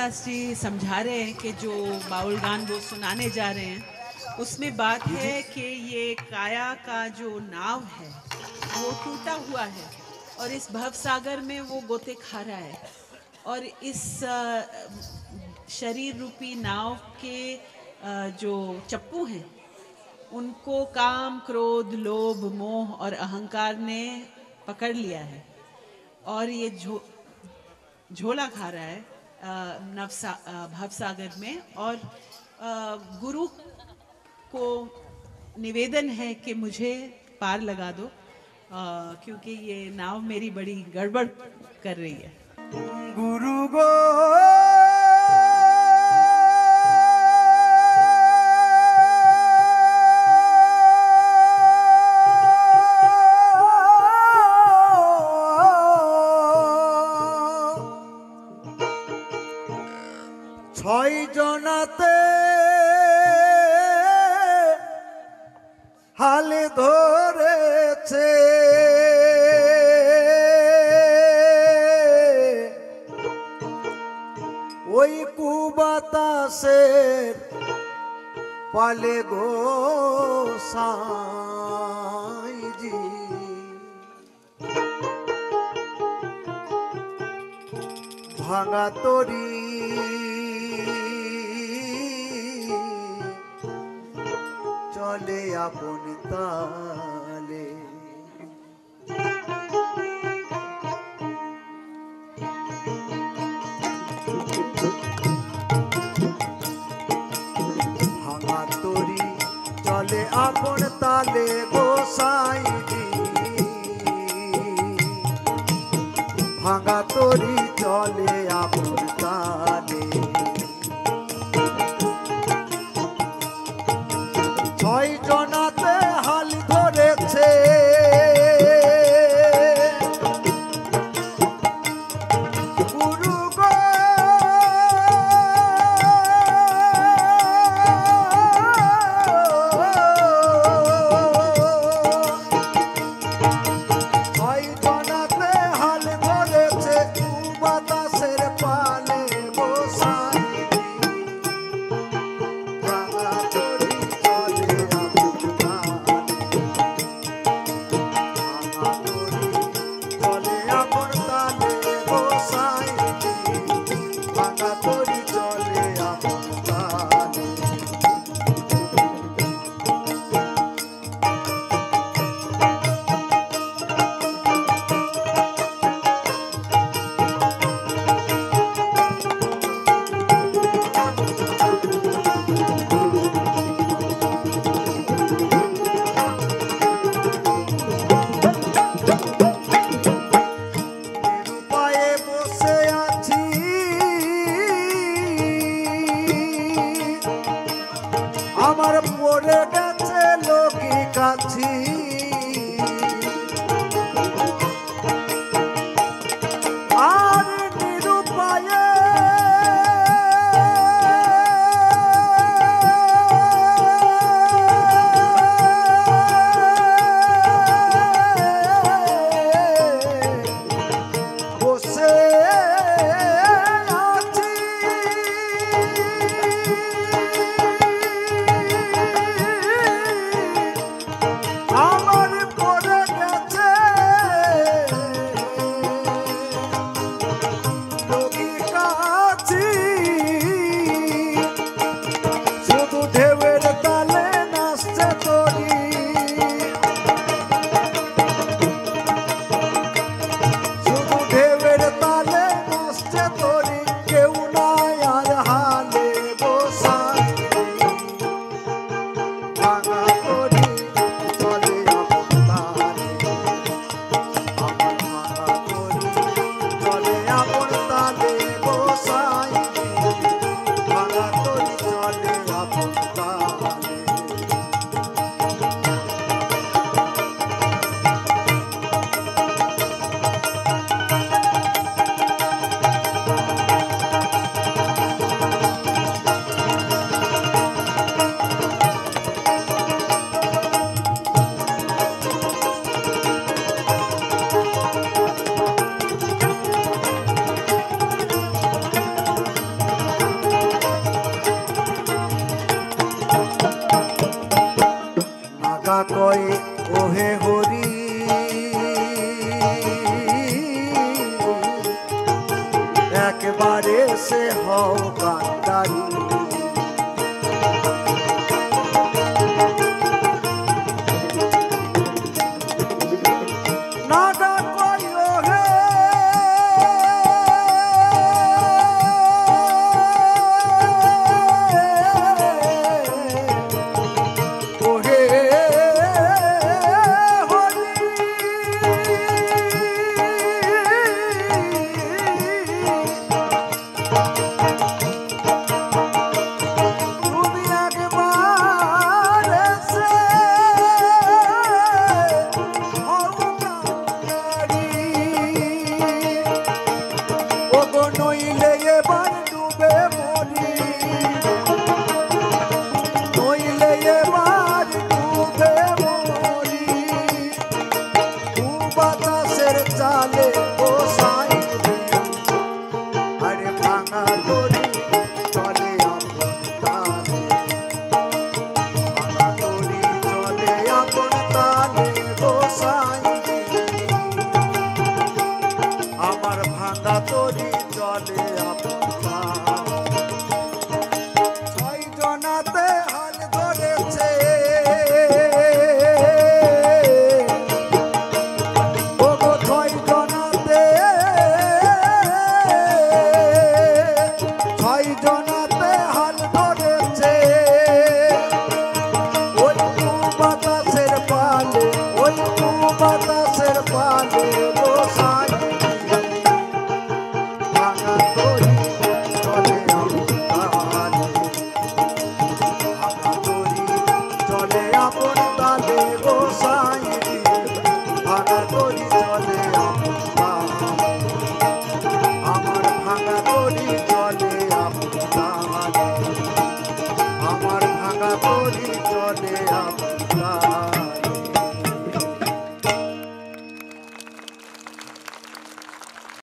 दास जी समझा रहे हैं कि जो बाउल गान वो सुनाने जा रहे हैं उसमें बात है कि ये काया का जो नाव है वो टूटा हुआ है और इस भव सागर में वो गोते खा रहा है और इस शरीर रूपी नाव के जो चप्पू हैं उनको काम, क्रोध, लोभ, मोह और अहंकार ने पकड़ लिया है और ये झोला खा रहा है भवसागर में। और गुरु को निवेदन है कि मुझे पार लगा दो क्योंकि ये नाव मेरी बड़ी गड़बड़ कर रही है। गुरु गो ছয় জনাতে হালে ধরেছে ওই কুবাতাসের পালে গো সাইজি ভাঙা তরি চলে আপন তালে ভাঙা তরি চলে আপন তালে গোসাইজি ভাঙা তরি চলে আপন তালে ছয় জনাতে হাল ধরেছে গুরু গো ছয় জনাতে হাল ধরেছে বাতাসের হও কান্ডারি না ডাকইও হে ওহে নইলে এবার ডুবে মরি নইলে এবার ডুবে মরি বাতাসের চালে ও সাই আরে ভাঙা দড়ি চলে আপন তালে ভাঙা দড়ি চলে আপন তালে ও সাই আমার ভাঙা দড়ি চলে আপন ছয় জনাতে হাল ধরেছে ওগো ছয় জনাতে হাল ধরেছে ওই তু বাতাসের পালে ওই তু বাতাসের পালে বসাই ভাঙা দড়ি চলে আপন তালে ভাঙা দড়ি চলে আপন তালে